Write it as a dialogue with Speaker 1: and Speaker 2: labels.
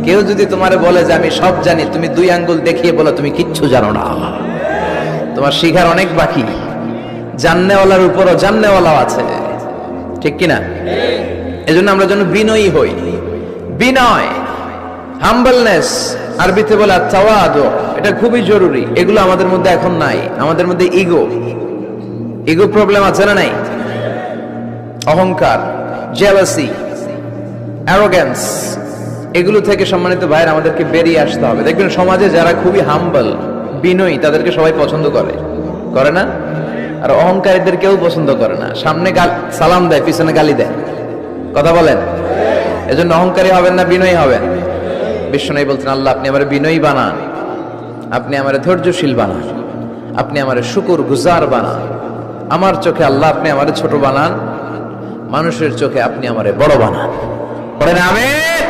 Speaker 1: কেউ যদি তোমারে বলে যে আমি সব জানি, তুমি 2 আঙ্গুল দেখিয়ে বলো তুমি কিচ্ছু জানো না। তোমার শিখার অনেক বাকি। জাননেওয়ালার উপরও জাননেওয়ালাও আছে, ঠিক কিনা? এজন্য আমরা যেন বিনয়ী হই। বিনয়, হাম্বলনেস, আরবিতে বলে তাওয়াদু, এটা খুবই জরুরি। এগুলো আমাদের মধ্যে এখন নাই। আমাদের মধ্যে ইগো প্রবলেম আছে না নাই? অহংকার, জেলাসি, অ্যারোগ্যান্স, এগুলো থেকে সম্মানিত ভাইয়ের আমাদেরকে বেরিয়ে আসতে হবে। দেখবেন সমাজে যারা খুবই হাম্বল, বিনয়ী, তাদেরকে সবাই পছন্দ করে না? আর অহংকারীদের কেউ পছন্দ করে না। সামনে সালাম দেয়, পিছনে গালি দেয়। কথা বলেন? এজন্য অহংকারী হবেন না, বিনয়ী হবেন। বিশ্বনবী বলছেন, আল্লাহ আপনি আমারে বিনয়ী বানান, আপনি আমারে ধৈর্যশীল বানান, আপনি আমারে শুকর গুজার বানান। আমার চোখে আল্লাহ আপনি আমারে ছোট বানান, মানুষের চোখে আপনি আমারে বড় বানান। পড়েন আমিন।